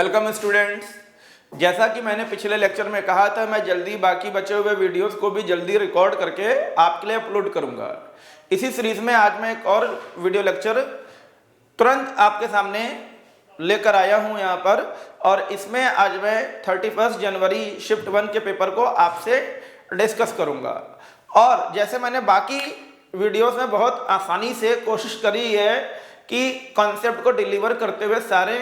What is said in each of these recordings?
Welcome students. जैसा कि मैंने पिछले लेक्चर में कहा था, मैं जल्दी बाकी बचे हुए वीडियोस को भी जल्दी रिकॉर्ड करके आपके लिए अपलोड करूंगा। इसी सीरीज में आज मैं एक और वीडियो लेक्चर तुरंत आपके सामने लेकर आया हूं यहाँ पर, और इसमें आज मैं 31 जनवरी शिफ्ट 1 के पेपर को आपसे डिस्कस करूंगा। और जैसे मैंने बाकी वीडियोस में बहुत आसानी से कोशिश करी है कि कॉन्सेप्ट को डिलीवर करते हुए सारे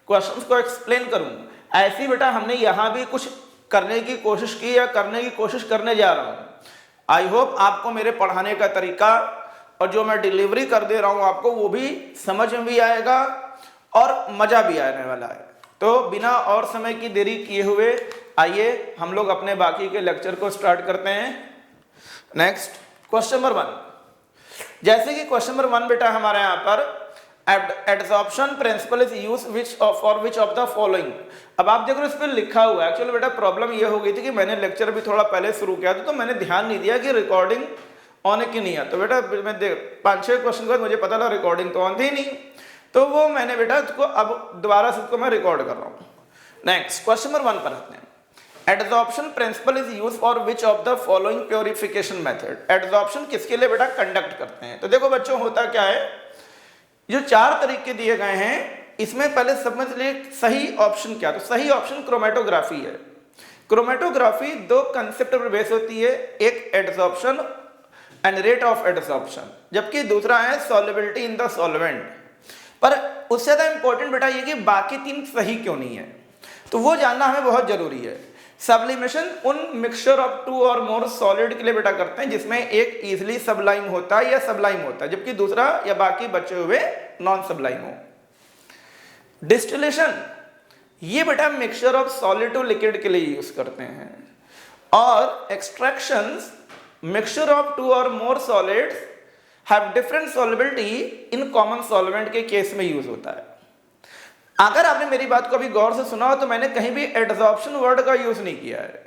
क्वेश्चंस को एक्सप्लेन करूं, ऐसी बेटा हमने यहाँ भी कुछ करने की कोशिश की या करने की कोशिश करने जा रहा हूं। आई होप आपको मेरे पढ़ाने का तरीका और जो मैं डिलीवरी कर दे रहा हूं आपको वो भी समझ में भी आएगा और मजा भी आने वाला है। तो बिना और समय की देरी किए हुए आइए हम लोग अपने बाकी के लेक्चर को स्टार्ट करते हैं। Next question number 1। जैसे कि क्वेश्चन नंबर 1 बेटा हमारे यहाँ पर adsorption principle is use for which of the following. अब आप देखो इस पर लिखा हुआ है। एक्चुअली बेटा प्रॉब्लम ये हो गई थी कि मैंने लेक्चर भी थोड़ा पहले शुरू किया था, तो मैंने ध्यान नहीं दिया कि रिकॉर्डिंग ऑन है कि नहीं है। तो बेटा मैं 5-6 क्वेश्चन के बाद मुझे पता लगा रिकॉर्डिंग तो ऑन थी नहीं, तो वो मैंने बेटा इसको अब दोबारा से इसको मैं रिकॉर्ड कर रहा हूँ। नेक्स्ट क्वेश्चन नंबर 1 पर आते हैं। Adsorption principle is use for which of the following purification method. Adsorption किसके लिए बेटा कंडक्ट करते हैं? तो देखो बच्चों होता क्या है, जो 4 तरीके दिए गए हैं इसमें पहले समझ लिए सही ऑप्शन क्या। तो सही ऑप्शन क्रोमेटोग्राफी है। क्रोमेटोग्राफी 2 कंसेप्ट पर बेस होती है, एक adsorption and rate of adsorption, जबकि दूसरा है सॉल्युबिलिटी इन द सॉल्वेंट। पर उससे ज्यादा इंपॉर्टेंट बेटा ये कि बाकी 3 सही क्यों नहीं है, तो वो जानना हमें बहुत जरूरी है। सब्लिमेशन उन मिक्सचर ऑफ 2 और मोर सॉलिड के लिए बेटा करते हैं जिसमें एक इजिली सबलाइम होता है या सबलाइम होता है, जबकि दूसरा या बाकी बचे हुए नॉन सबलाइम हो। डिस्टिलेशन ये बेटा mixture of solid to liquid के लिए यूज करते हैं। और एक्सट्रैक्शंस मिक्सचर ऑफ 2 और more solids have different solubility in common solvent के केस में यूज होता है। अगर आपने मेरी बात को अभी गौर से सुना हो तो मैंने कहीं भी एडसॉर्प्शन वर्ड का यूज नहीं किया है,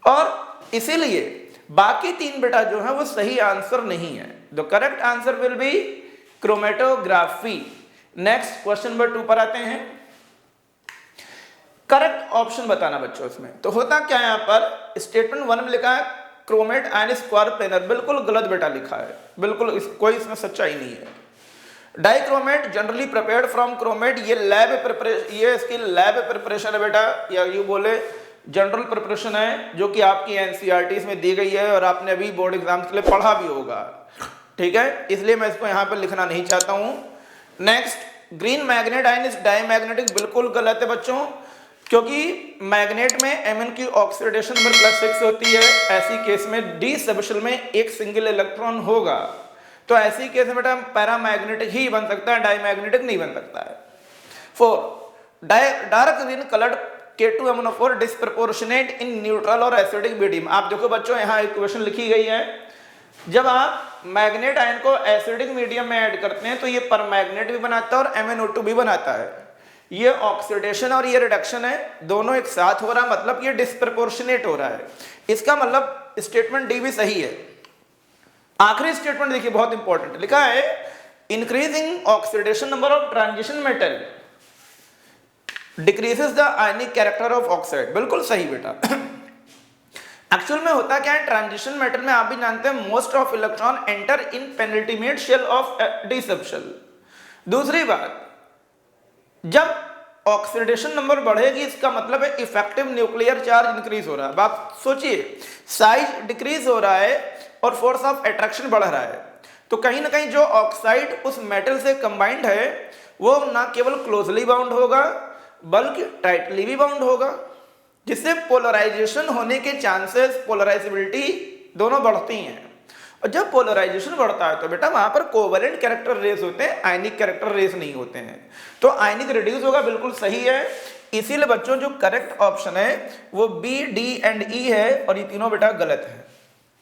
और इसीलिए बाकी 3 बेटा जो है वो सही आंसर नहीं है। The correct answer will be chromatography. Next question number 2 पर आते हैं। करेक्ट ऑप्शन बताना बच्चों इसमें। तो होता क्या है, यहाँ पर स्टेटमेंट 1 में लिखा है क्रोमेट एंड स्क्वायर प्लेनर, बिल्कुल गलत बेटा लिखा है, बिल्कुल कोई इसमें सच्चाई नहीं है। Dichromate generally prepared from chromate, ये लैब प्रिपरेशन, ये इसकी लैब प्रिपरेशन है बेटा, या यूं बोले जनरल प्रिपरेशन है जो कि आपकी एनसीईआरटी में दी गई है और आपने अभी बोर्ड एग्जाम के लिए पढ़ा भी होगा, ठीक है, इसलिए मैं इसको यहाँ पर लिखना नहीं चाहता हूँ। Next green manganate ion is diamagnetic, बिल्कुल गलत है बच्चों, क्योंकि मैग्नेट में Mn की ऑक्सीडेशन नंबर +6 होती है। ऐसी केस में डी सबशेल में एक सिंगल इलेक्ट्रॉन होगा, तो ऐसी केस में बेटा पैरामैग्नेटिक ही बन सकता है, डायमैग्नेटिक नहीं बन सकता है। 4 dark green coloured K2MnO4 disproportionate in neutral और एसिडिक मीडियम। आप देखो बच्चों यहाँ इक्वेशन लिखी गई है, जब आप मैग्नेट आयन को एसिडिक मीडियम में ऐड करते हैं तो ये परमैग्नेट भी बनाता है और MnO2 भी बनाता है। ये ऑक्सीडेशन और ये रिडक्शन है, दोनों एक साथ हो रहा है, मतलब ये डिस्प्रपोर्शनेट हो रहा है। इसका मतलब स्टेटमेंट डी भी सही है। आखिरी स्टेटमेंट देखिए बहुत इंपॉर्टेंट लिखा है, increasing oxidation number of transition metal decreases the ionic character of oxide, बिल्कुल सही बेटा। एक्चुअल में होता क्या है, ट्रांजिशन मेटल में आप भी जानते हैं most of electron enter in penultimate shell of d subshell. दूसरी बात, जब ऑक्सीडेशन नंबर बढ़ेगी इसका मतलब है इफेक्टिव न्यूक्लियर चार्ज इंक्रीज हो रहा है। अब आप सोचिए, साइज डिक्रीज हो रहा है और फोर्स ऑफ अट्रैक्शन बढ़ रहा है, तो कहीं ना कहीं जो ऑक्साइड उस मेटल से कंबाइंड है वो ना केवल क्लोजली बाउंड होगा बल्कि टाइटली भी बाउंड होगा, जिससे पोलराइजेशन होने के चांसेस, पोलराइजेबिलिटी दोनों बढ़ती हैं। और जब पोलराइजेशन बढ़ता है तो बेटा वहां पर कोवेलेंट कैरेक्टर रेस होते हैं, आयनिक कैरेक्टर रेस नहीं होते हैं, तो आयनिक रिड्यूस होगा, बिल्कुल सही है। इसीलिए बच्चों जो करेक्ट ऑप्शन है वो बी, डी एंड ई है, और ये तीनों बेटा गलत है,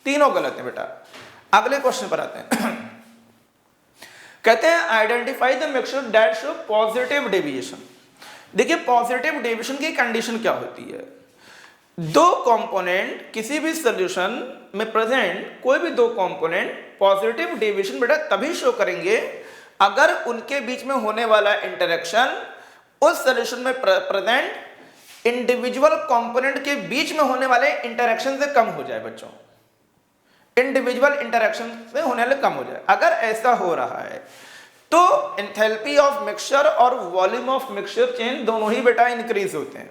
तीनों गलत है बेटा। अगले क्वेश्चन पर आते हैं। कहते हैं identify the mixture that show positive deviation. देखिए पॉजिटिव डेविएशन की कंडीशन क्या होती है, 2 कंपोनेंट किसी भी सॉल्यूशन में प्रेजेंट कोई भी 2 कंपोनेंट पॉजिटिव डेविएशन बेटा तभी शो करेंगे अगर उनके बीच में होने वाला इंटरेक्शन उस सॉल्यूशन में प्रेजेंट इंडिविजुअल कंपोनेंट के बीच में होने वाले इंटरेक्शन से कम हो जाए बच्चों, इंडिविजुअल इंटरेक्शन से होने वाले कम हो जाए। अगर ऐसा हो रहा है तो एंथैल्पी ऑफ मिक्सचर और वॉल्यूम ऑफ मिक्सचर चेंज दोनों ही बेटा इंक्रीज होते हैं।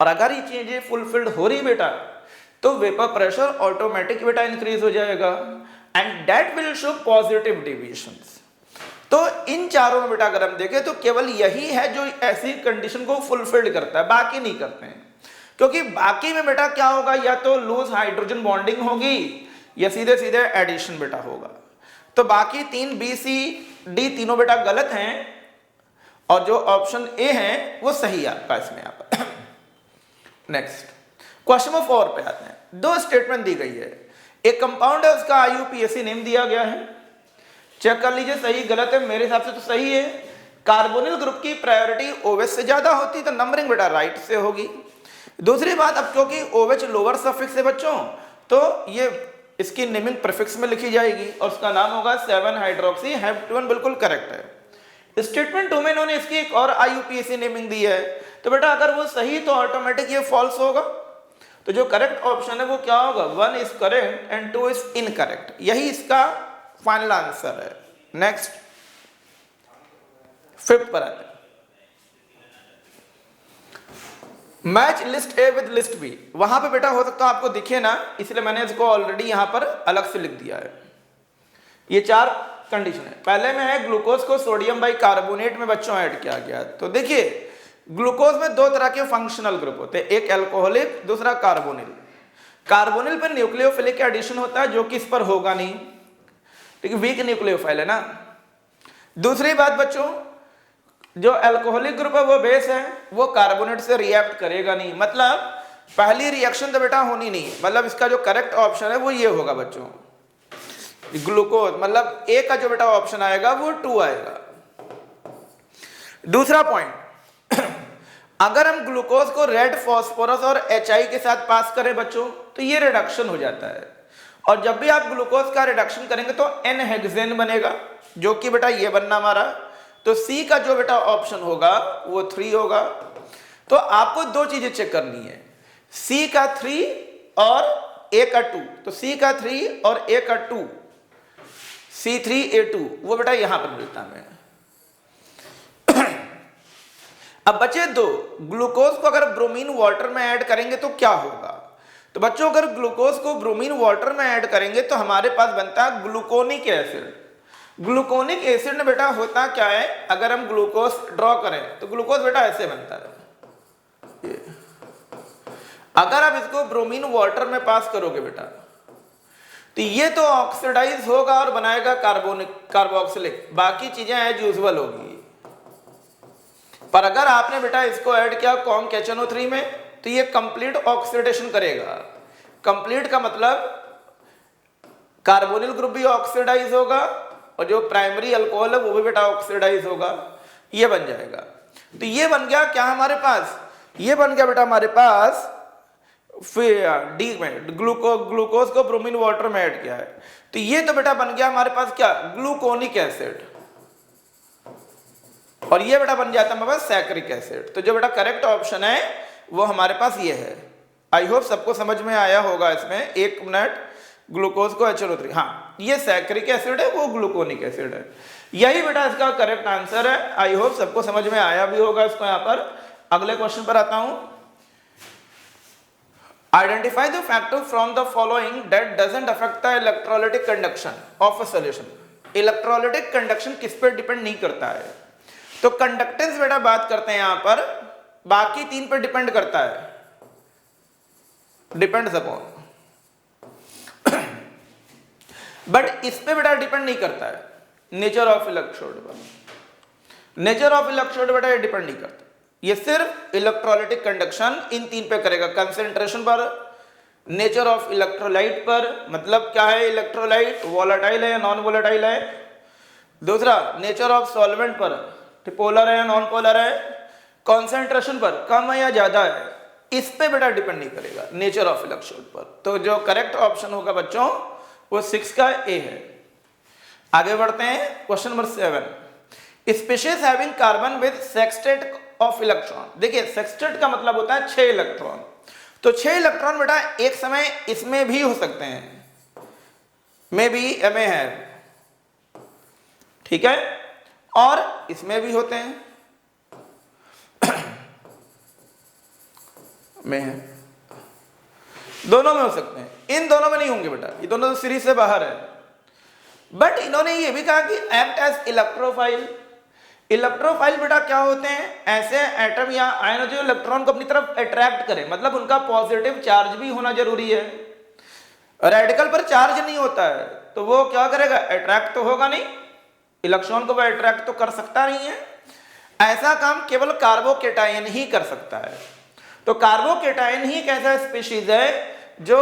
और अगर ये चीजें फुलफिल्ड हो रही बेटा तो वेपर प्रेशर ऑटोमेटिक बेटा इंक्रीज हो जाएगा and that will show positive deviations. तो इन चारों में बेटा अगर हम देखें तो केवल यही है जो ऐसी कंडीशन को फुलफिल्ड करता है, बाकी नहीं करते हैं। क्योंकि बाकी में बेटा क्या होगा, या तो लूज हाइड्रोजन बॉन्डिंग होगी या सीधे सीधे एडिशन बेटा होगा। तो बाकी तीन बी सी डी तीनों बेटा गलत हैं और जो ऑप्शन ए है वो सही है आपका इसमें। आप नेक्स्ट क्वेश्चन नंबर 4 पे आते हैं। दो स्टेटमेंट दी गई है, एक कंपाउंड है उसका IUPAC नेम दिया गया है, चेक कर लीजिए सही गलत है। मेरे हिसाब से तो सही है। कार्बोनिल ग्रुप की प्रायोरिटी OH से ज्यादा होती तो नंबरिंग बेटा राइट से होगी। दूसरी बात, अब क्योंकि OH लोअर सफिक्स है बच्चों तो ये इसकी नेमिंग प्रीफिक्स में लिखी जाएगी और उसका नाम होगा 7 हाइड्रोक्सी हेप्टेन, बिल्कुल करेक्ट है। स्टेटमेंट 2 में इन्होंने इसकी एक और IUPAC नेमिंग दी है, तो बेटा अगर वो सही तो ऑटोमेटिक ये फॉल्स होगा। तो जो करेक्ट ऑप्शन है वो क्या होगा, 1 is correct and 2 is incorrect, यही इसका फाइनल आंसर है। नेक्स्ट 5th पर आते हैं। Match list A with list B, वहां पे बेटा हो सकता है आपको दिखे ना, इसलिए मैंने इसको ऑलरेडी यहां पर अलग से लिख दिया है। ये 4 कंडीशन है। पहले में है ग्लूकोज को सोडियम बाइकार्बोनेट में बच्चों ऐड किया गया। तो देखिए ग्लूकोज में 2 तरह के फंक्शनल ग्रुप होते हैं, एक एल्कोहलिक दूसरा कार्बोनिल। कार्बोनिल पर न्यूक्लियोफिलिक एडिशन होता है जो कि इस पर होगा नहीं, ठीक है, वीक न्यूक्लियोफाइल है ना। दूसरी बात बच्चों, जो अल्कोहलिक ग्रुप है वो बेस है, वो कार्बोनेट से रिएक्ट करेगा नहीं, मतलब पहली रिएक्शन तो बेटा होनी नहीं। मतलब इसका जो करेक्ट ऑप्शन है वो ये होगा बच्चों, ग्लूकोज, मतलब ए का जो बेटा ऑप्शन आएगा वो 2 आएगा। दूसरा पॉइंट, अगर हम ग्लूकोज को रेड फास्फोरस और HI के साथ पास करें बच्चों तो ये रिडक्शन हो जाता है, और जब भी आप ग्लूकोज का रिडक्शन करेंगे तो N हेक्सेन बनेगा जो कि बेटा ये बनना हमारा। तो C का जो बेटा ऑप्शन होगा वो 3 होगा। तो आपको 2 चीजें चेक करनी है, C का 3 और A का 2। तो C का 3 और A का 2, C3A2 वो बेटा यहां पर मिलता है। अब बचे 2, ग्लूकोज को अगर ब्रोमीन वाटर में ऐड करेंगे तो क्या होगा। तो बच्चों अगर ग्लूकोज को ब्रोमीन वाटर में ऐड करेंगे तो हमारे पास बनता है ग्लूकोनिक एसिड। ग्लूकोनिक एसिड में बेटा होता क्या है, अगर हम ग्लूकोज ड्रॉ करें तो ग्लूकोज बेटा ऐसे बनता है। अगर आप इसको ब्रोमीन वाटर में पास करोगे बेटा तो ये तो ऑक्सीडाइज होगा और बनाएगा कार्बोक्सिलिक, बाकी चीजें एज यूजुअल होगी। पर अगर आपने बेटा इसको ऐड किया कॉन्क HNO3 में तो ये कंप्लीट ऑक्सीडेशन करेगा। कंप्लीट का मतलब कार्बोनिल ग्रुप भी ऑक्सीडाइज होगा और जो प्राइमरी अल्कोहल है वो भी बेटा ऑक्सीडाइज होगा, ये बन जाएगा। तो ये बन गया क्या हमारे पास, ये बन गया बेटा हमारे पास डी में ग्लूकोज को ब्रोमीन वाटर में ऐड किया है, तो ये तो बेटा बन गया हमारे पास क्या, ग्लूकोनिक एसिड, और ये बेटा बन जाता है हमारे पास सैकरिक एसिड। तो जो बेटा करेक्ट ऑप्शन है वो हमारे पास ये है। आई होप सबको समझ में आया होगा इसमें। 1 मिनट, ग्लूकोज को HNO3, हाँ ये सैकरिक एसिड है, वो ग्लूकोनिक एसिड है, यही बेटा इसका करेक्ट आंसर है। आई होप सबको समझ में आया भी होगा इसको। यहाँ पर अगले क्वेश्चन पर आता हूं। Identify the factor from the following that doesn't affect the electrolytic conduction of a solution. Electrolytic conduction किस पर डिपेंड नहीं करता है, तो कंडक्टेंस बेटा बात करते हैं यहां पर, बाकी 3 पर डिपेंड करता है, डिपेंड्स अपॉन, बट इस पे बेटा डिपेंड नहीं करता है, नेचर ऑफ इलेक्ट्रोड पर। नेचर ऑफ इलेक्ट्रोड बेटा ये डिपेंड नहीं करता, ये सिर्फ इलेक्ट्रोलाइटिक कंडक्शन इन 3 पे करेगा, कंसेंट्रेशन पर, नेचर ऑफ इलेक्ट्रोलाइट पर, मतलब क्या है इलेक्ट्रोलाइट, वोलेटाइल है या नॉन वोलेटाइल है। दूसरा नेचर ऑफ सॉल्वेंट पर, पोलर है या नॉन पोलर है, कॉन्सेंट्रेशन पर, कम है या ज्यादा है, इस पे बेटा डिपेंड नहीं करेगा, नेचर ऑफ इलेक्ट्रोड पर। तो जो करेक्ट ऑप्शन होगा बच्चों वो 6 का ए है। आगे बढ़ते हैं question number 7। Species having carbon with sextet of electron. देखिए सेक्सटेट का मतलब होता है 6 इलेक्ट्रॉन, तो 6 इलेक्ट्रॉन बेटा एक समय इसमें भी हो सकते हैं, में भी एमे है, ठीक है, और इसमें भी होते हैं, में है, दोनों में हो सकते हैं, इन दोनों में नहीं होंगे बेटा, ये दोनों तो सीरीज से बाहर है। बट इन्होंने ये भी कहा कि एक्ट एज इलेक्ट्रोफाइल। इलेक्ट्रोफाइल बेटा क्या होते हैं, ऐसे एटम या आयन जो इलेक्ट्रॉन को अपनी तरफ अट्रैक्ट करे, मतलब उनका पॉजिटिव चार्ज भी होना जरूरी है। रेडिकल पर चार्ज नहीं होता है तो वो क्या करेगा, अट्रैक्ट तो होगा नहीं, इलेक्ट्रॉन को वो अट्रैक्ट तो कर सकता नहीं है। ऐसा काम केवल कार्बोकेटायन ही कर सकता है। तो कार्बोकेटायन ही एक ऐसा स्पीशीज है जो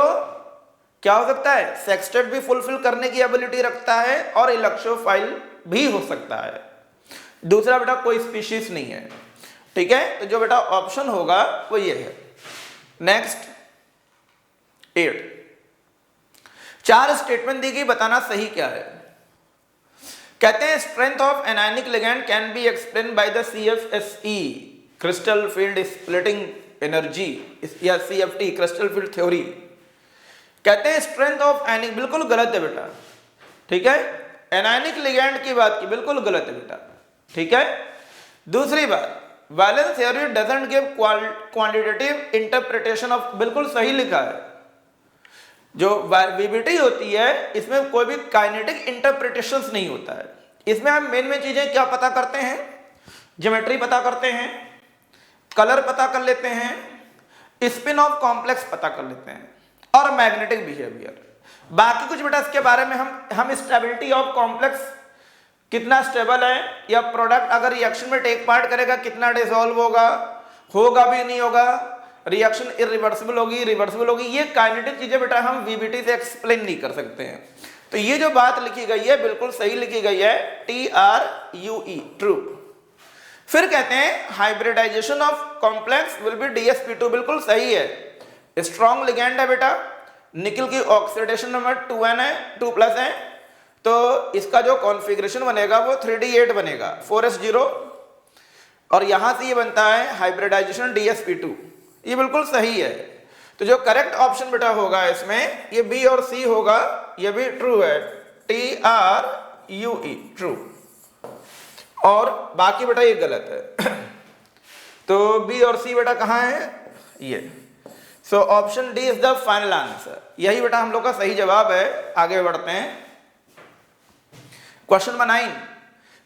क्या हो सकता है, सेक्सटेट भी फुलफिल करने की एबिलिटी रखता है और इलेक्ट्रोफाइल भी हो सकता है। दूसरा बेटा कोई स्पीशीज नहीं है, ठीक है, तो जो बेटा ऑप्शन होगा वो ये है। नेक्स्ट 8, 4 स्टेटमेंट दी गई, बताना सही क्या है। कहते हैं strength of anionic ligand can be explain by the CFSE crystal field splitting energy या CFT क्रिस्टल फील्ड थ्योरी। कहते हैं स्ट्रेंथ ऑफ एनायनिक, बिल्कुल गलत है बेटा, ठीक है, एनायनिक लिगैंड की बात की, बिल्कुल गलत है बेटा, ठीक है। दूसरी बात, valence theory doesn't give quantitative interpretation of, बिल्कुल सही लिखा है। जो VBT होती है इसमें कोई भी काइनेटिक इंटरप्रिटेशंस नहीं होता है। इसमें हम मेन चीजें क्या पता करते हैं, ज्योमेट्री पता करते हैं, कलर पता कर लेते हैं, स्पिन ऑफ कॉम्प्लेक्स पता कर लेते हैं और मैग्नेटिक बिहेवियर। बाकी कुछ बेटा इसके बारे में हम स्टेबिलिटी ऑफ कॉम्प्लेक्स कितना स्टेबल है, या प्रोडक्ट अगर रिएक्शन में टेक पार्ट करेगा कितना डिसॉल्व होगा भी नहीं होगा, रिएक्शन इरिवर्सिबल होगी, रिवर्सिबल होगी, ये काइनेटिक चीजें बेटा हम VBT से एक्सप्लेन नहीं कर सकते हैं। तो ये जो बात लिखी गई है बिल्कुल सही लिखी गई है, TRUE ट्रू। फिर कहते हैं hybridization of complex will be DsP2, बिल्कुल सही है। स्ट्रॉन्ग लिगैंड है बेटा, निकल की ऑक्सीडेशन नंबर 2n है, 2+ है, तो इसका जो कॉन्फ़िगरेशन बनेगा वो 3D8 बनेगा, 4s0, और यहां से ये बनता है हाइब्रिडाइजेशन DsP2, ये बिल्कुल सही है। तो जो करेक्ट ऑप्शन बेटा होगा इसमें ये B और C होगा, ये भी ट्रू है, TRUE ट्रू, और बाकी बेटा ये गलत है। तो B और C बेटा कहाँ है, ये, so option D is the final answer, यही बेटा हम लोग का सही जवाब है। आगे बढ़ते हैं, क्वेश्चन नंबर 9,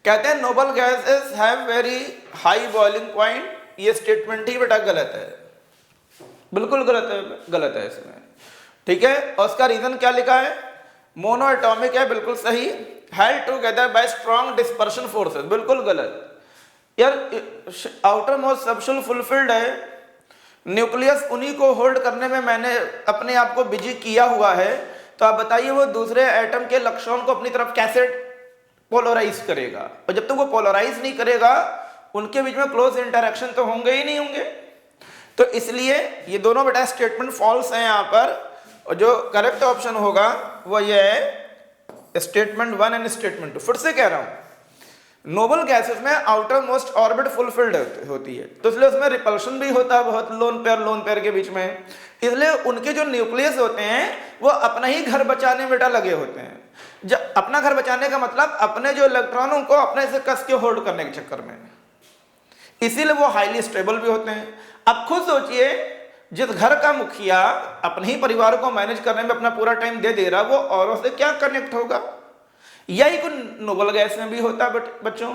कहते हैं noble gases have very high boiling point, ये स्टेटमेंट ही बेटा गलत है, बिल्कुल गलत है इसमें, ठीक है। और उसका रीजन क्या लिखा है, मोनो एटॉमिक है, बिल्कुल सही, held together by strong dispersion forces, बिल्कुल गलत यार, आउटर मोस्ट सबशेल फुलफिल्ड है, न्यूक्लियस उन्हीं को होल्ड करने में मैंने अपने आप को बिजी किया हुआ है, तो आप बताइए वो दूसरे एटम के इलेक्ट्रॉन को अपनी तरफ कैसे पोलराइज करेगा, और जब तक वो पोलराइज नहीं करेगा उनके बीच में क्लोज इंटरेक्शन तो होंगे ही नहीं होंगे। तो इसलिए ये दोनों बेटा स्टेटमेंट फॉल्स हैं यहाँ पर, और जो करेक्ट ऑप्शन होगा वो ये है स्टेटमेंट 1 एंड स्टेटमेंट 2। फिर से कह रहा हूं, नोबल गैसेस में आउटर मोस्ट ऑर्बिट फुलफिल्ड होती है, तो इसलिए उसमें रिपल्शन भी होता है बहुत लोन पेयर के बीच में, इसलिए उनके जो न्यूक्लियस होते हैं वो अपना ही घर बचाने में बेटा लगे होते हैं। जब अपना घर बचाने का मतलब अपने जो इलेक्ट्रॉनों को अपने से कस के होल्ड करने के चक्कर में, इसीलिए वो हाईली स्टेबल भी होते हैं। अब खुद सोचिए, जिस घर का मुखिया अपने ही परिवार को मैनेज करने में अपना पूरा टाइम दे दे रहा, वो औरों से क्या कनेक्ट होगा। यही कुछ नोबल गैस में भी होता है बच्चों,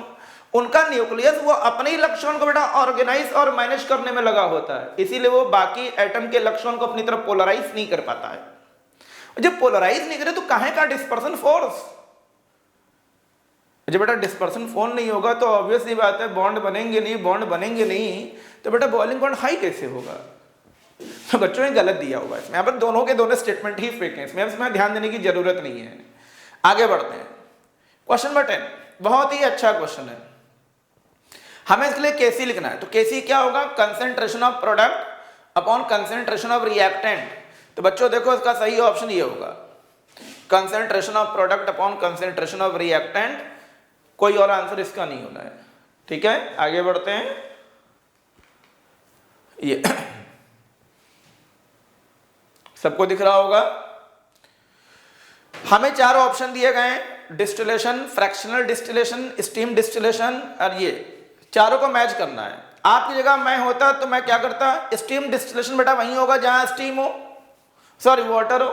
उनका न्यूक्लियस वो अपने ही इलेक्ट्रॉन को बेटा ऑर्गेनाइज और मैनेज करने में लगा होता है, इसीलिए वो बाकी एटम के इलेक्ट्रॉन को अपनी तरफ पोलराइज नहीं कर पाता है। जब पोलराइज नहीं करे तो काहे का डिस्पर्सन फोर्स, जब बेटा डिस्पर्सन फोर्स नहीं होगा तो ऑब्वियस ही बात है बॉन्ड बनेंगे नहीं, तो बेटा बॉइलिंग पॉइंट हाई कैसे होगा। तो बच्चों ने गलत दिया होगा इसमें, यहाँ पर दोनों के दोनों स्टेटमेंट ही फेक हैं, इसमें ध्यान देने की जरूरत नहीं है। आगे बढ़ते हैं, क्वेश्चन नंबर 10 बहुत ही अच्छा क्वेश्चन है, हमें इसके लिए केसी लिखना है। तो केसी क्या होगा, concentration of product upon concentration of reactant. तो बच्चों देखो इसका सही ऑप्शन ये होगा, concentration of product upon concentration of reactant, कोई और आंसर इसका नहीं होना है, ठीक है। आगे बढ़ते हैं, ये सबको दिख रहा होगा। हमें 4 ऑप्शन दिए गए हैं, distillation, fractional distillation, steam distillation, और ये चारों को मैच करना है। आपकी जगह मैं होता तो मैं क्या करता, स्टीम डिस्टिलेशन बेटा वहीं होगा जहां स्टीम हो, सॉरी वाटर हो।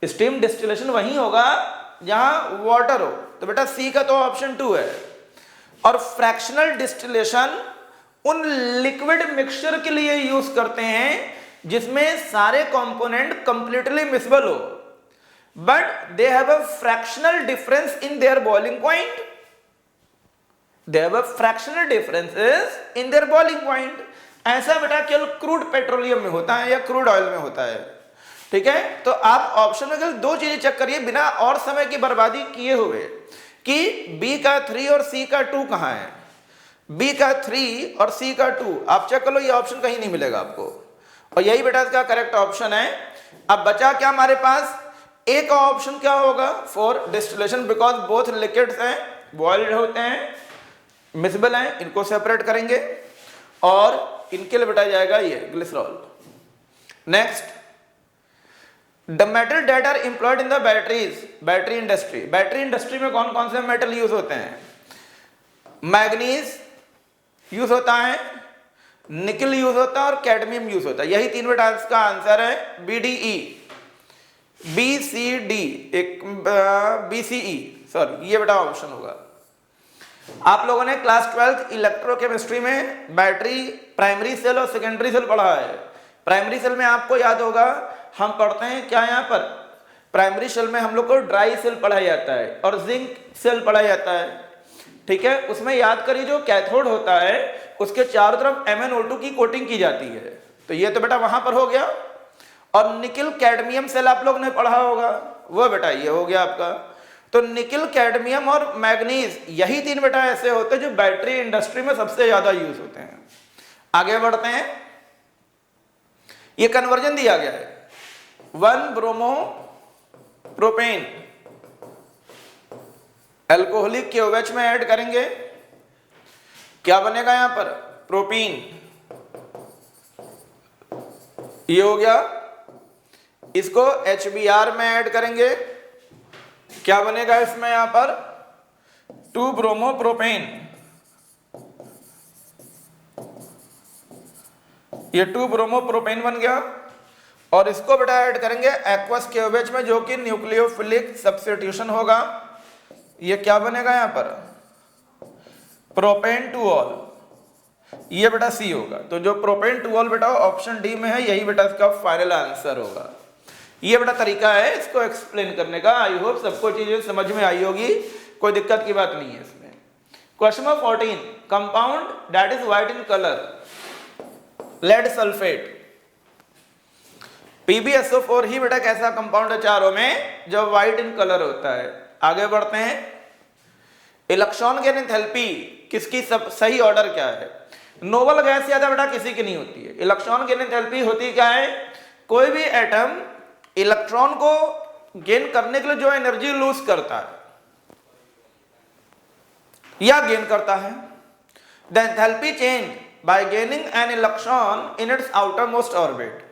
स्टीम डिस्टिलेशन वहीं होगा जहां वाटर हो, तो बेटा सी का तो ऑप्शन 2 है। और फ्रैक्शनल डिस्टिलेशन उन लिक्विड मिक्सचर के लिए यूज करते हैं जिसमें सारे कंपोनेंट कंप्लीटली मिक्सबल हो, but they have a fractional difference in their boiling point. They have a fractional differences in their boiling point. ऐसा बेटा केवल क्रूड पेट्रोलियम में होता है या क्रूड ऑयल में होता है। ठीक है, तो आप ऑप्शन में केवल 2 चीजें चेक करिए बिना और समय की बर्बादी किए हुए कि बी का 3 और सी का 2 कहां है। बी का 3 और सी का 2 आप चेक कर लो, ये ऑप्शन कहीं नहीं मिलेगा आपको, और यही बेटा इसका करेक्ट ऑप्शन है। अब बचा क्या हमारे पास, ए का ऑप्शन क्या होगा, for distillation, because both liquids हैं, बॉइल्ड होते हैं, मिक्सबल हैं, इनको सेपरेट करेंगे और इनके लिए बताया जाएगा ये glycerol. Next, the metal that are employed in the batteries, battery industry. Battery industry में कौन कौन से मेटल यूज होते हैं, मैग्नीज यूज होता है, निकल यूज होता है और कैडमियम यूज होता है। यही 3 बेटा इसका आंसर है, BDE, BCD, एक BCE, सॉरी ये बेटा ऑप्शन होगा। आप लोगों ने क्लास 12th इलेक्ट्रोकेमिस्ट्री में बैटरी प्राइमरी सेल और सेकेंडरी सेल पढ़ा है। प्राइमरी सेल में आपको याद होगा हम पढ़ते हैं क्या, यहाँ पर प्राइमरी सेल में हम लोग को ड्राई सेल पढ़ाया जाता है और जिंक सेल पढ़ाया जाता है। ठीक है, उसमें याद करिए जो कैथोड होता है उसके चारों तरफ MnO2 की कोटिंग की जाती है, तो ये तो बेटा वहां पर हो गया। और निकल कैडमियम सेल आप लोग ने पढ़ा होगा, वो बेटा ये हो गया आपका। तो निकल, कैडमियम और मैग्नीज, यही 3 बेटा ऐसे होते हैं जो बैटरी इंडस्ट्री में सबसे ज्यादा यूज होते हैं। आगे बढ़ते हैं, ये कन्वर्जन दिया गया है, 1 ब्रोमो प्रोपेन एल्कोहलिक के OH में ऐड करेंगे, क्या बनेगा यहां पर, प्रोपीन, ये हो गया। इसको HBr में ऐड करेंगे, क्या बनेगा इसमें यहां पर, 2 ब्रोमो प्रोपेन, ये 2 ब्रोमो प्रोपेन बन गया। और इसको बेटा ऐड करेंगे एक्वस के OH में, जो कि न्यूक्लियोफिलिक सब्स्टिट्यूशन होगा, ये क्या बनेगा यहां पर, प्रोपेन टू ऑल, ये बेटा सी होगा। तो जो प्रोपेन टू ऑल बेटा ऑप्शन डी में है, यही बेटा इसका फाइनल आंसर होगा। ये बेटा तरीका है इसको एक्सप्लेन करने का। आई होप सबको चीजें समझ में आई होगी, कोई दिक्कत की बात नहीं है इसमें। Question number 14, compound that is white in colour, lead sulphate. PbSO4 ही बेटा कैसा कंपाउंड है चारों में जो व्हाइट इन कलर होता है। आगे बढ़ते हैं, इलेक्ट्रॉन गेन एंथैल्पी किसकी सब सही ऑर्डर क्या है, नोबल गैस ज्यादा बेटा किसी की नहीं होती है। इलेक्ट्रॉन गेन एंथैल्पी होती क्या है, कोई भी एटम इलेक्ट्रॉन को गेन करने के लिए जो एनर्जी लूज करता है या गेन करता है, the enthalpy change bye gaining an electron in its outer most orbit.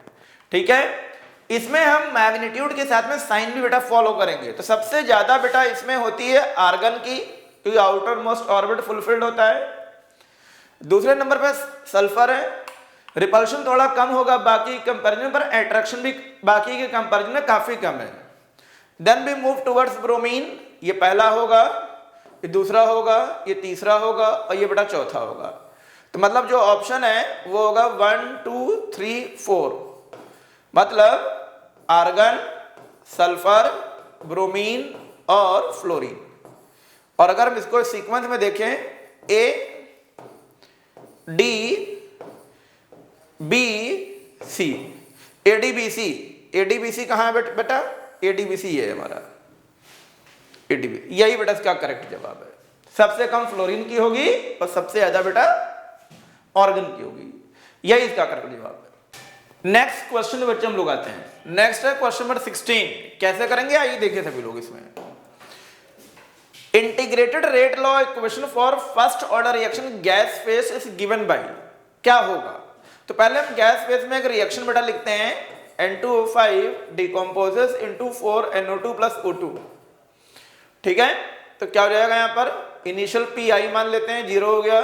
ठीक है, इसमें हम मैग्नीट्यूड के साथ में साइन भी बेटा फॉलो करेंगे। तो सबसे ज्यादा बेटा इसमें होती है आर्गन की, क्योंकि आउटर मोस्ट ऑर्बिट फुलफिल्ड होता है। दूसरे नंबर पर सल्फर है, रिपल्शन थोड़ा कम होगा बाकी कंपैरिजन पर, अट्रैक्शन भी बाकी के कंपैरिजन में काफी कम है। Then we move towards bromine, ये पहला होगा, ये दूसरा होगा, ये तीसरा होगा और ये बेटा चौथा होगा। तो मतलब जो ऑप्शन है वो होगा 1 2 3 4, मतलब आर्गन, सल्फर, ब्रोमीन और फ्लोरीन। और अगर हम इसको सीक्वेंस में देखें, A D B C, ADBC, ADBC कहां है बेटा, ADBC ये है हमारा ADBC, यही बेटा इसका करेक्ट जवाब है। सबसे कम फ्लोरीन की होगी और सबसे ज्यादा बेटा ऑर्गन की होगी, यही इसका करेक्ट जवाब है। नेक्स्ट क्वेश्चन बच्चे हम लोग आते हैं। नेक्स्ट है क्वेश्चन नंबर 16, कैसे करेंगे आइए देखिए सभी लोग इसमें। Integrated rate law equation for first order reaction gas face is given by, क्या होगा? तो पहले हम गैस फेज में एक रिएक्शन बेटा लिखते हैं, N2O5 decomposes into 4NO2 plus O2। ठीक है, तो क्या हो जाएगा? यहाँ पर इनिशियल Pi मान लेते हैं 0 हो गया।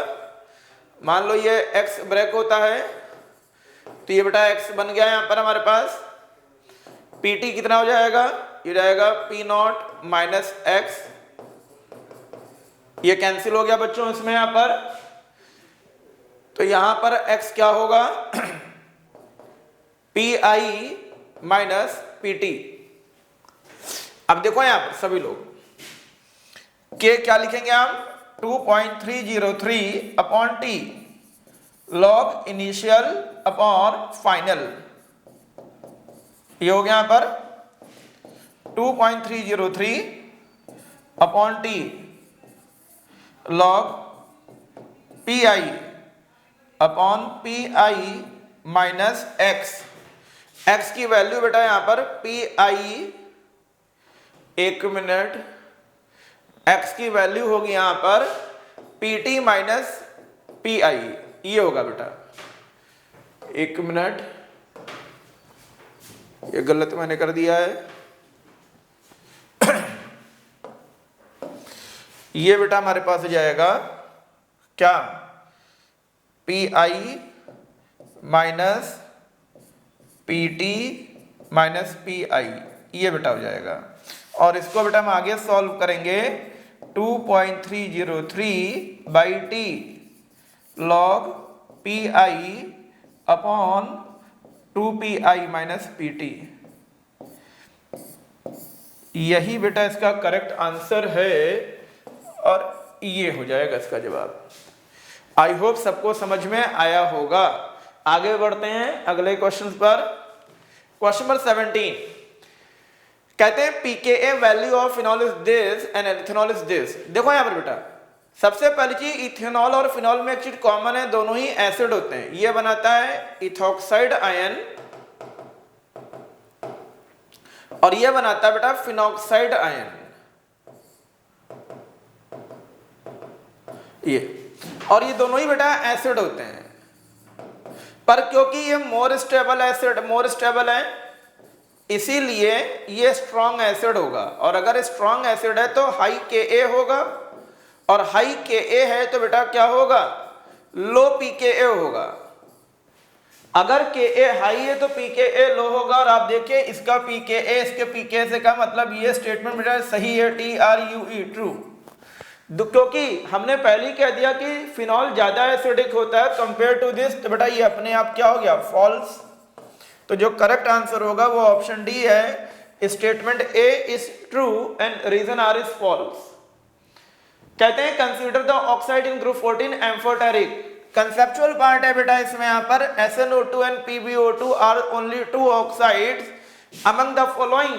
मान लो ये X ब्रेक होता है, तो ये बेटा X बन गया यहाँ पर हमारे पास। Pt कितना हो जाएगा? ये जाएगा P0 माइनस X, ये कैंसिल हो गया बच्चों इसमें यहाँ पर। तो यहां पर X क्या होगा? Pi minus Pt। अब देखो यहां पर सभी लोग K क्या लिखेंगे हम? 2.303 upon T log initial upon final. ये हो गया यहां पर 2.303 upon T log Pi upon Pi minus X की वैल्यू बेटा यहां पर Pi, एक मिनट, X की वैल्यू होगी यहां पर Pt माइनस Pi, ये होगा बेटा। एक मिनट, ये गलत मैंने कर दिया है। ये बेटा हमारे पास हो जाएगा क्या? Pi minus Pt minus Pi, ये बेटा हो जाएगा। और इसको बेटा हम आगे सॉल्व करेंगे 2.303 by T log Pi upon 2Pi minus Pt। यही बेटा इसका करेक्ट आंसर है और ये हो जाएगा इसका जवाब। आई होप सबको समझ में आया होगा। आगे बढ़ते हैं अगले क्वेश्चन पर। क्वेश्चन नंबर 17 कहते हैं pKa value of phenol is this and ethanol is this. देखो यहां पर बेटा सबसे पहली चीज, इथेनॉल और फिनॉल में एक चीज कॉमन है, दोनों ही एसिड होते हैं। ये बनाता है इथॉक्साइड आयन और ये बनाता है बेटा फिनॉक्साइड आयन। ये और ये दोनों ही बेटा एसिड होते हैं, पर क्योंकि ये मोर स्टेबल है इसीलिए ये स्ट्रॉन्ग एसिड होगा। और अगर स्ट्रॉन्ग एसिड है तो हाई Ka होगा, और हाई Ka है तो बेटा क्या होगा? लो pKa होगा। अगर Ka हाई है तो pKa लो होगा। और आप देखिए इसका pKa इसके pKa से का मतलब ये स्टेटमेंट बेटा सही है, TRUE ट्रू। क्योंकि हमने पहले ही कह दिया कि फिनॉल ज्यादा एसिडिक होता है कंपेयर टू दिस, तो बेटा ये अपने आप क्या हो गया? फॉल्स। तो जो करेक्ट आंसर होगा वो ऑप्शन डी है, statement A is true and reason R is false. कहते हैं consider the oxide in group 14 amphoteric. Conceptual part है बेटा इसमें यहाँ पर SnO2 and PbO2 are only two oxides among the following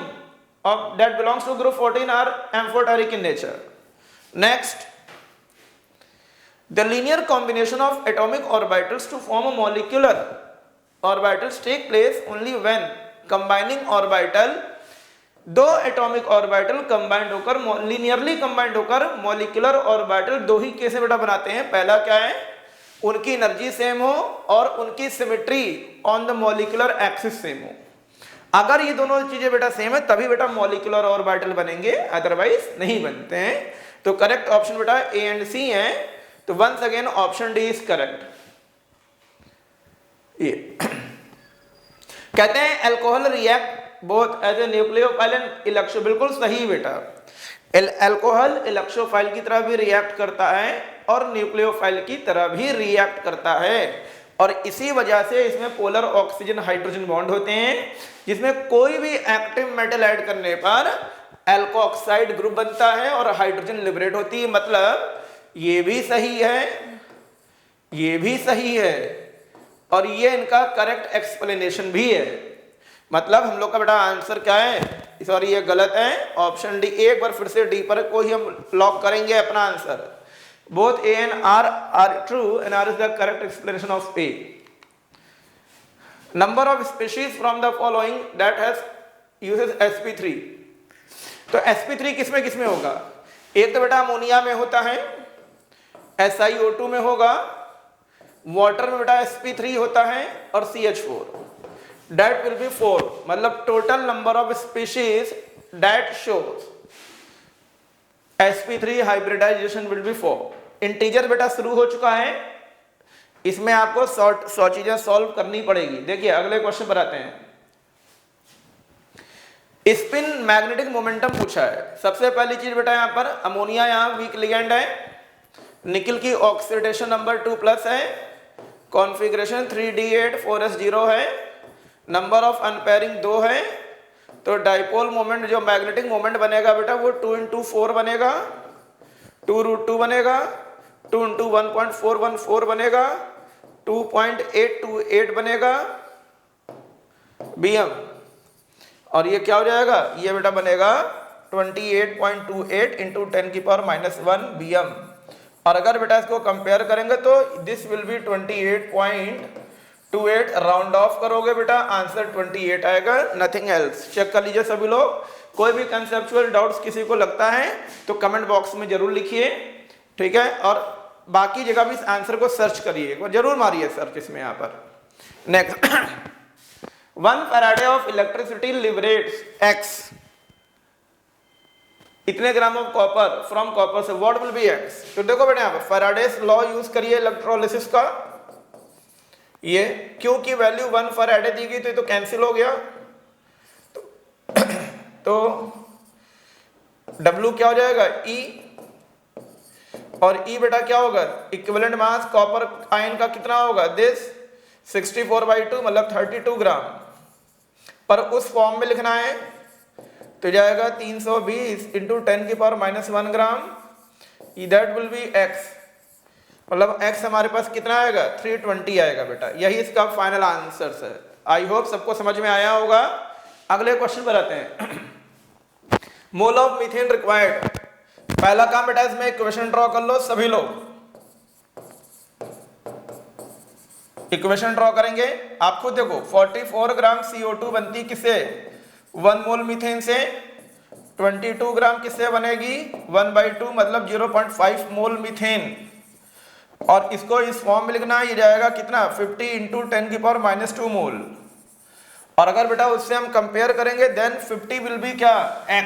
of that belongs to group 14 are amphoteric in nature. Next, the linear combination of atomic orbitals to form a molecular orbitals take place only when combining orbital, दो atomic orbital combined होकर linearly combined होकर molecular orbital दो ही case बेटा बनाते हैं। पहला क्या है? उनकी एनर्जी सेम हो और उनकी symmetry on the molecular axis same हो। अगर ये दोनों चीजें बेटा सेम है तभी बेटा मॉलिक्यूलर ऑर्बिटल बनेंगे, अदरवाइज नहीं बनते हैं। तो करेक्ट ऑप्शन बेटा ए एंड सी है। तो once again option D is correct. ये कहते हैं alcohol react both as a nucleophile and electro. बिल्कुल सही बेटा, अल्कोहल इलेक्ट्रोफाइल की तरह भी रिएक्ट करता है और न्यूक्लियोफाइल की तरह भी रिएक्ट करता है। और इसी वजह से इसमें पोलर ऑक्सीजन हाइड्रोजन बॉन्ड होते हैं, जिसमें कोई भी एक्टिव मेटल ऐड करने पर एल्कोऑक्साइड ग्रुप बनता है और हाइड्रोजन लिबरेट होती है। मतलब ये भी सही है, ये भी सही है और ये इनका करेक्ट एक्सप्लेनेशन भी है। मतलब हम लोग का बेटा आंसर क्या है? सॉरी ये गलत है, ऑप्शन डी। एक बार फिर से डी पर को ही हम लॉक करेंगे अपना answer. Both A and R are true and R is the correct explanation of A. Number of species from the following that has uses sp3। तो sp3 किसमें किसमें होगा? एक तो बेटा अमोनिया में होता है, SiO2 में होगा, वाटर में बेटा sp3 होता है और CH4, that will be 4, मतलब total number of species that shows sp3 hybridization will be 4। Integer बेटा शुरू हो चुका है, इसमें आपको 100 चीजें सॉल्व करनी पड़ेगी। देखिए अगले क्वेश्चन पर आते हैं। स्पिन मैग्नेटिक मोमेंटम पूछा है। सबसे पहली चीज बेटा यहाँ पर अमोनिया यहाँ वीक लिगेंड है, निकल की ऑक्सीडेशन नंबर 2+ है, कॉन्फ़िगरेशन 3d8 4s0 है, नंबर ऑफ अनपेयरिंग 2 है, तो डाइपोल मोमेंट जो मैग्नेटिक मोमेंट बनेगा बेटा वो 2 × 4 बनेगा, 2√2 बनेगा, 2 × 1.414 बनेगा, 2.828 बनेगा bm, और ये क्या हो जाएगा, ये बेटा बनेगा 28.28 × 10⁻⁻1 bm। और अगर बेटा इसको कंपेयर करेंगे तो this will be 28.28, round of करोगे बेटा आंसर 28 आएगा, नथिंग एल्स। चेक कर लीजिए सभी लोग, कोई भी कंसेप्चुअल डाउट्स किसी को लगता है तो कमेंट बॉक्स में जरूर लिखिए, ठीक है। और बाकी जगह भी इस आंसर को सर्च करिए, जरूर मारिए सर्च इसमें यहाँ पर। Next 1 Faraday of electricity liberates x इतने gram of copper from copper से, व्हाट विल बी x। तो देखो बेटा यहाँ पर फैराडेस लॉ यूज करिए इलेक्ट्रोलिसिस का, ये क्योंकि वैल्यू 1 फैराडे दी गई तो ये तो कैंसिल हो गया, तो W क्या हो जाएगा E, और E बेटा क्या होगा, इक्विवेलेंट मास कॉपर आयन का कितना होगा, दिस 64/2 मतलब 32 ग्राम, पर उस फॉर्म में लिखना है तो जाएगा 320 × 10⁻⁻1 ग्राम, दैट विल बी x, मतलब x हमारे पास कितना आएगा 320 आएगा बेटा। यही इसका फाइनल आंसर है। आई होप सबको समझ में आया होगा। अगले क्वेश्चन पर आते हैं। मोल ऑफ मीथेन रिक्वायर्ड, पहला काम बेटा इसमें इक्वेशन ड्रॉ कर लो सभी लोग, इक्वेशन ड्रॉ करेंगे। आप खुद देखो 44 ग्राम CO2 बनती किससे, 1 मोल मीथेन से, 22 ग्राम किससे बनेगी 1/2 मतलब 0.5 मोल मीथेन, और इसको इस फॉर्म में लिखना ये जाएगा कितना 50 × 10⁻⁻2 मोल। और अगर बेटा उससे हम कंपेयर करेंगे देन 50 विल बी क्या x,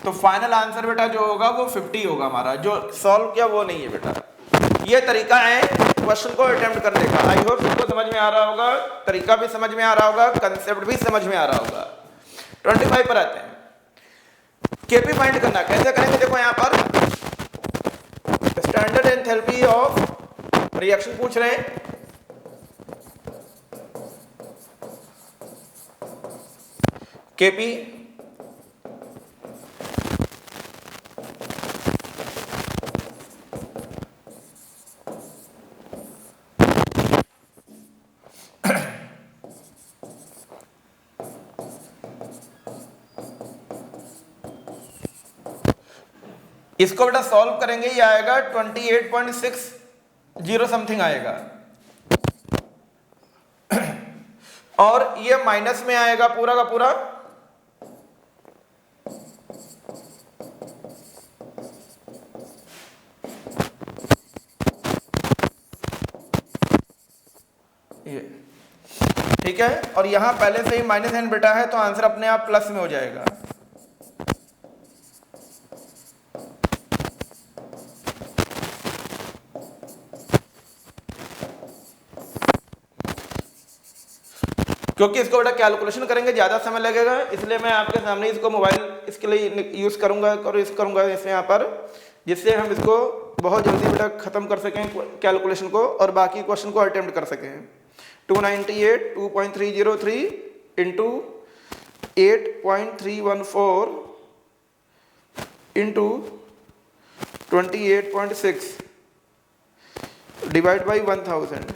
तो फाइनल आंसर बेटा जो होगा वो 50 होगा हमारा, जो सॉल्व किया वो नहीं है बेटा। ये तरीका है क्वेश्चन को अटेम्प्ट करने का। आई होप सबको समझ में आ रहा होगा, तरीका भी समझ में आ रहा होगा, कंसेप्ट भी समझ में आ रहा होगा। 25 पर आते हैं। केपी फाइंड करना कैसे करेंगे, देखो यहाँ पर स्टैंडर्ड एंथैल्पी ऑफ रिएक्शन पूछ रहे हैं। केपी इसको बेटा सॉल्व करेंगे, ये आएगा 28.60 समथिंग आएगा, और ये माइनस में आएगा पूरा का पूरा, ये ठीक है। और यहां पहले से ही माइनस साइन बेटा है तो आंसर अपने आप प्लस में हो जाएगा। क्योंकि इसको बेटा कैलकुलेशन करेंगे ज़्यादा समय लगेगा, इसलिए मैं आपके सामने इसको मोबाइल इसके लिए यूज़ करूंगा और इस करूंगा इसमें यहाँ पर, जिससे हम इसको बहुत जल्दी बेटा ख़त्म कर सकें कैलकुलेशन को और बाकी क्वेश्चन को अटेम्प्ट कर सकें। 298 2.303 इंटू 8.314 इंटू 28.6 डिवाइड बाई 1000,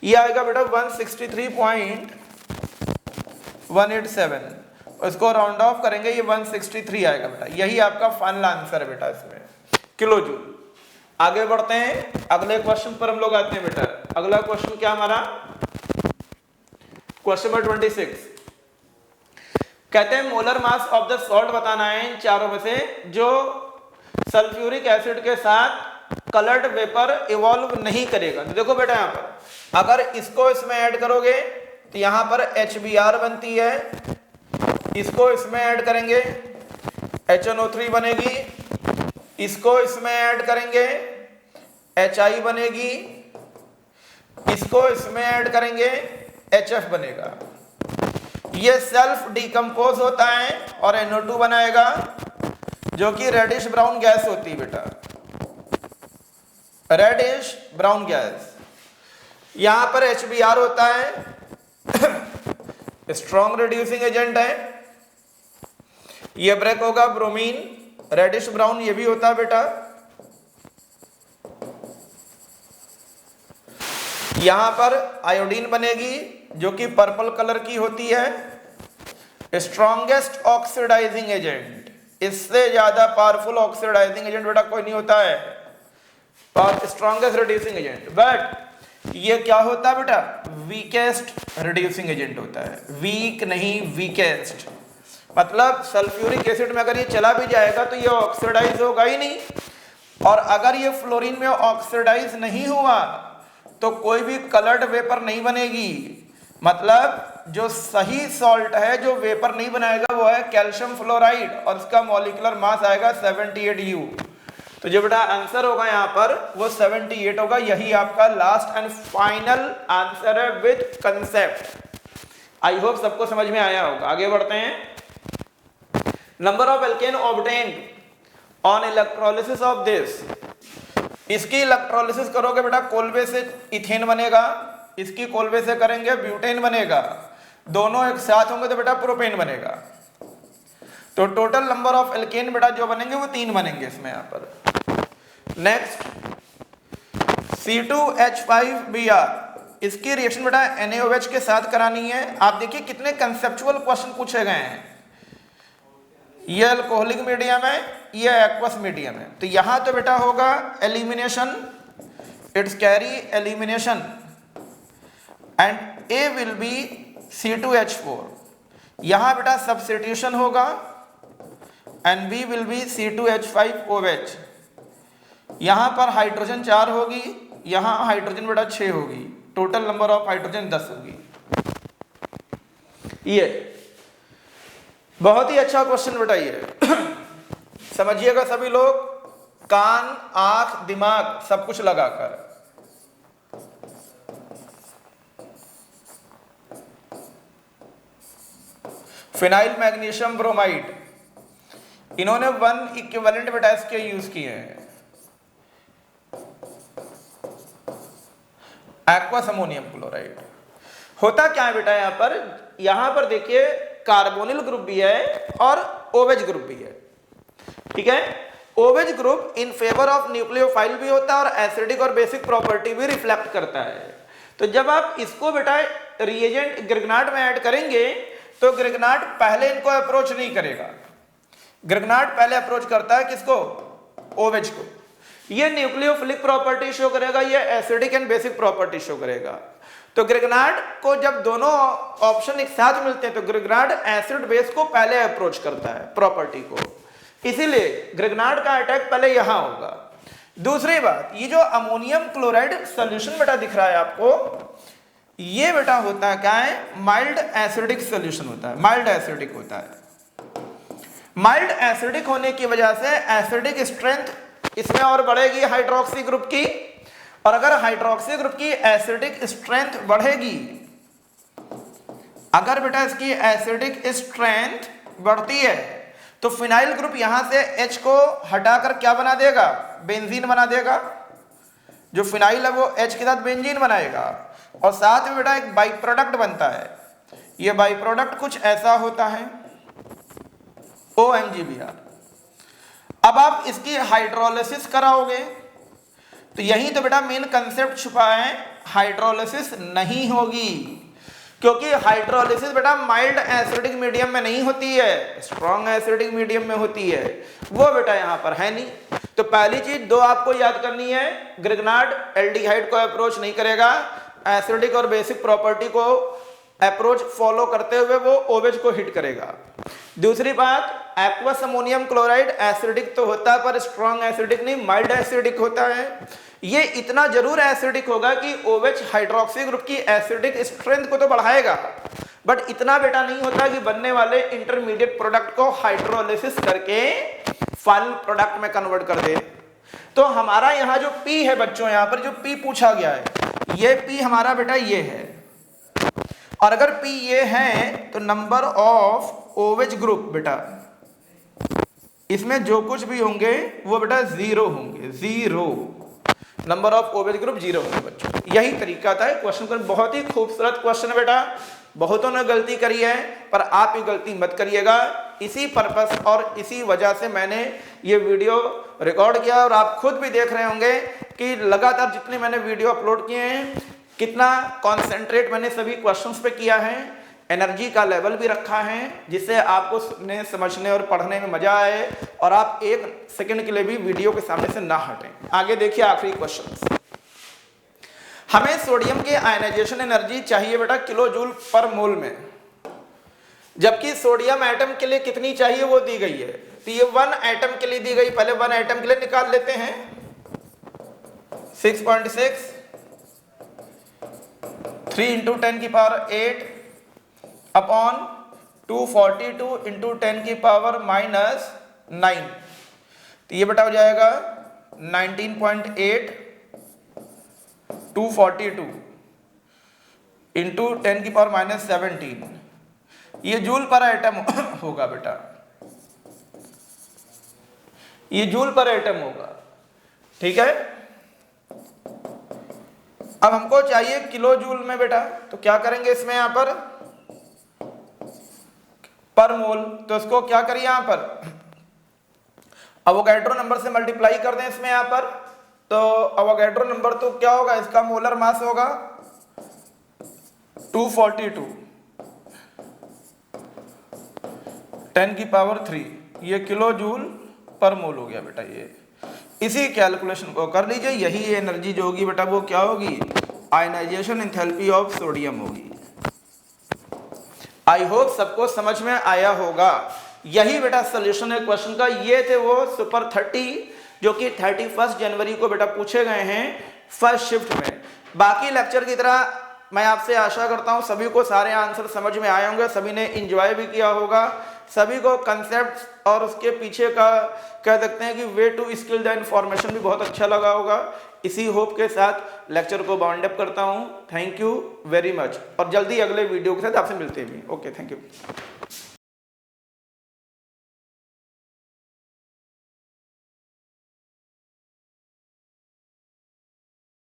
ये आएगा बेटा 163.187, इसको राउंड ऑफ करेंगे ये 163 आएगा बेटा। यही आपका फाइनल आंसर है बेटा इसमें, किलो जूल। आगे बढ़ते हैं, अगले क्वेश्चन पर हम लोग आते हैं बेटा। अगला क्वेश्चन क्या हमारा, क्वेश्चन नंबर 26। कहते हैं molar mass of the salt बताना है इन चारों में से जो सल्फ्यूरिक एसिड के साथ कलर्ड वेपर इवॉल्व नहीं करेगा। तो देखो बेटा यहां पर अगर इसको इसमें ऐड करोगे तो यहां पर HBr बनती है, इसको इसमें ऐड करेंगे HNO3 बनेगी, इसको इसमें ऐड करेंगे HI बनेगी, इसको इसमें ऐड करेंगे HF बनेगा। ये सेल्फ डिकम्पोज होता है और NO2 बनाएगा जो कि रेडिश ब्राउन गैस होती है बेटा, रेडिश ब्राउन गैस। यहां पर HBr होता है स्ट्रॉन्ग रिड्यूसिंग एजेंट है, ये ब्रेक होगा ब्रोमीन, रेडिश ब्राउन ये भी होता है बेटा। यहां पर आयोडीन बनेगी जो कि पर्पल कलर की होती है। स्ट्रॉन्गेस्ट ऑक्सीडाइजिंग एजेंट, इससे ज्यादा पावरफुल ऑक्सीडाइजिंग एजेंट बेटा कोई नहीं होता है, और स्ट्रॉन्गेस्ट रिड्यूसिंग एजेंट। बट ये क्या होता है बेटा, वीकेस्ट रिड्यूसिंग एजेंट होता है, वीक नहीं वीकेस्ट। मतलब सल्फ्यूरिक एसिड में अगर ये चला भी जाएगा तो ये ऑक्सीडाइज होगा ही नहीं, और अगर ये फ्लोरीन में ऑक्सीडाइज नहीं हुआ तो कोई भी कलर्ड वेपर नहीं बनेगी। मतलब जो सही सॉल्ट है जो वेपर नहीं बनाएगा वो है कैल्शियम फ्लोराइड, और उसका मॉलिक्यूलर मास आएगा 78U। तो जो बेटा आंसर होगा यहाँ पर वो 78 होगा। यही आपका लास्ट एंड फाइनल आंसर है विद कंसेप्ट। आई होप सबको समझ में आया होगा। आगे बढ़ते हैं। Number of alkene obtained on electrolysis of this. इसकी इलेक्ट्रोलिसिस करोगे बेटा, कोलबे से इथेन बनेगा, इसकी कोलबे से करेंगे ब्यूटेन बनेगा, दोनों एक साथ होंगे तो बेटा प्रोपेन बनेगा। तो टोटल नंबर ऑफ एल्केन बेटा जो बनेंगे वो 3 बनेंगे इसमें यहां पर। नेक्स्ट C2H5Br, इसकी रिएक्शन बेटा NaOH के साथ करानी है। आप देखिए कितने कंसेप्चुअल क्वेश्चन पूछे गए हैं। ये अल्कोहलिक मीडियम है, ये एक्वस मीडियम है। तो यहां तो बेटा होगा elimination, it's carry elimination, and A will be C2H4। यहां बेटा सब्स्टिट्यूशन होगा and B will be C2H5OH। यहां पर हाइड्रोजन 4 होगी, यहां हाइड्रोजन बेटा 6 होगी, टोटल नंबर ऑफ हाइड्रोजन 10 होगी। ये बहुत ही अच्छा क्वेश्चन बेटा ये समझिएगा सभी लोग, कान आंख दिमाग सब कुछ लगाकर। फिनाइल मैग्नीशियम ब्रोमाइड, इन्होंने 1 इक्विवेलेंट बेटा इसके यूज किए हैं। एक्वस अमोनियम क्लोराइड होता क्या है बेटा, यहां पर देखिए कार्बोनिल ग्रुप भी है और ओवेज ग्रुप भी है, ठीक है। ओवेज group in favour of nucleophile भी होता है और एसिडिक और बेसिक प्रॉपर्टी भी रिफ्लेक्ट करता है। तो जब आप इसको बेटा रिएजेंट ग्रिग्नाट में ऐड करेंगे तो ग्रिग्नाट पहले इनको अप्रोच नहीं करेगा, ग्रिग्नाट पहले अप्रोच करता है किसको, ओवेज को। ये न्यूक्लियोफिलिक प्रॉपर्टी शो करेगा, ये acidic and basic property show करेगा। तो ग्रिग्नाट को जब दोनों ऑप्शन एक साथ मिलते हैं तो ग्रिग्नाट एसिड बेस को पहले अप्रोच करता है प्रॉपर्टी को, इसीलिए ग्रिग्नाट का अटैक पहले यहां होगा। दूसरी बात, ये जो अमोनियम क्लोराइड सॉल्यूशन बेटा दिख रहा है आपको, ये बेटा होता है क्या है, माइल्ड एसिडिक सॉल्यूशन होता है, माइल्ड एसिडिक होता है। माइल्ड एसिडिक होने की वजह से एसिडिक स्ट्रेंथ इसमें और बढ़ेगी हाइड्रोक्सी ग्रुप की, और अगर हाइड्रोक्सी ग्रुप की एसिडिक स्ट्रेंथ बढ़ेगी, अगर बेटा इसकी एसिडिक स्ट्रेंथ बढ़ती है तो फिनाइल ग्रुप यहां से H को हटाकर क्या बना देगा, बेंजीन बना देगा। जो फिनाइल है वो H के साथ बेंजीन बनाएगा, और साथ में बेटा एक बाई प्रोडक्ट बनता है। ये बाई प्रोडक्ट कुछ ऐसा होता है OMGBr। अब आप इसकी हाइड्रोलिसिस कराओगे तो यही तो बेटा मेन कंसेप्ट छुपा है, हाइड्रोलिसिस नहीं होगी, क्योंकि हाइड्रोलिसिस बेटा माइल्ड एसिडिक मीडियम में नहीं होती है, स्ट्रॉन्ग एसिडिक मीडियम में होती है, वो बेटा यहां पर है नहीं। तो पहली चीज 2 आपको याद करनी है, ग्रिग्नाट एल्डिहाइड को अप्रोच नहीं करेगा, एसिडिक और बेसिक प्रॉपर्टी को अप्रोच फॉलो करते हुए वो ओवेज को हिट करेगा। दूसरी बात, एक्वस अमोनियम क्लोराइड एसिडिक तो होता है पर स्ट्रॉन्ग एसिडिक नहीं, माइल्ड एसिडिक होता है। ये इतना जरूर एसिडिक होगा कि OH हाइड्रोक्सी ग्रुप की एसिडिक स्ट्रेंथ को तो बढ़ाएगा, बट इतना बेटा नहीं होता कि बनने वाले इंटरमीडिएट प्रोडक्ट को हाइड्रोलिसिस करके फाइनल प्रोडक्ट में कन्वर्ट कर दे। तो हमारा यहाँ जो P है बच्चों, यहाँ पर जो P पूछा गया है, ये P हमारा बेटा ये है, और अगर P ये है तो नंबर ऑफ OH ग्रुप बेटा इसमें जो कुछ भी होंगे वो बेटा 0 होंगे, 0 नंबर ऑफ OH ग्रुप 0 होंगे बच्चों। यही तरीका था क्वेश्चन का। बहुत ही खूबसूरत क्वेश्चन है बेटा, बहुतों ने गलती करी है पर आप ये गलती मत करिएगा। इसी पर्पस और इसी वजह से मैंने ये वीडियो रिकॉर्ड किया, और आप खुद भी देख रहे होंगे कि लगातार जितने मैंने वीडियो अपलोड किए हैं कितना कॉन्सेंट्रेट मैंने सभी क्वेश्चंस पे किया है, एनर्जी का लेवल भी रखा है जिससे आपको सुनने, समझने और पढ़ने में मजा आए और आप एक सेकंड के लिए भी वीडियो के सामने से ना हटें। आगे देखिए आखिरी क्वेश्चन। हमें सोडियम की आयनाइजेशन एनर्जी चाहिए बेटा किलो जूल पर मोल में, जबकि सोडियम एटम के लिए कितनी चाहिए वो दी गई है। तो ये 1 एटम के लिए दी गई, पहले 1 एटम के लिए निकाल लेते हैं। 6.6 3 × 10⁸ अपॉन 242 × 10⁻⁹। तो ये बेटा हो जाएगा 19.8 242 × 10⁻⁻17। ये जूल पर एटम होगा बेटा, ये जूल पर एटम होगा, ठीक है। अब हमको चाहिए किलो जूल में बेटा, तो क्या करेंगे इसमें यहां पर मोल, तो इसको क्या करिए यहां पर अवोगाड्रो नंबर से मल्टीप्लाई कर दें इसमें यहां पर। तो अवोगाड्रो नंबर तो क्या होगा, इसका मोलर मास होगा 242 10⁻3, ये किलो जूल पर मोल हो गया बेटा। ये इसी कैलकुलेशन को कर लीजिए, यही एनर्जी जो होगी बेटा वो क्या होगी, आयनाइजेशन एंथैल्पी ऑफ सोडियम होगी। आई होप सबको समझ में आया होगा। यही बेटा सोल्यूशन है क्वेश्चन का। ये थे वो सुपर 30 जो कि 31 जनवरी को बेटा पूछे गए हैं फर्स्ट शिफ्ट में। बाकी लेक्चर की तरह मैं आपसे आशा करता हूं सभी को सारे आंसर समझ में आए होंगे, सभी ने एंजॉय भी किया होगा, सभी को कंसेप्ट और उसके पीछे का कह सकते हैं कि वे टू स्किल द इन्फॉर्मेशन भी बहुत अच्छा लगा होगा। इसी होप के साथ लेक्चर को बाउंड अप करता हूं। थैंक यू वेरी मच, और जल्दी अगले वीडियो के साथ आपसे मिलते हैं। Okay, thank you.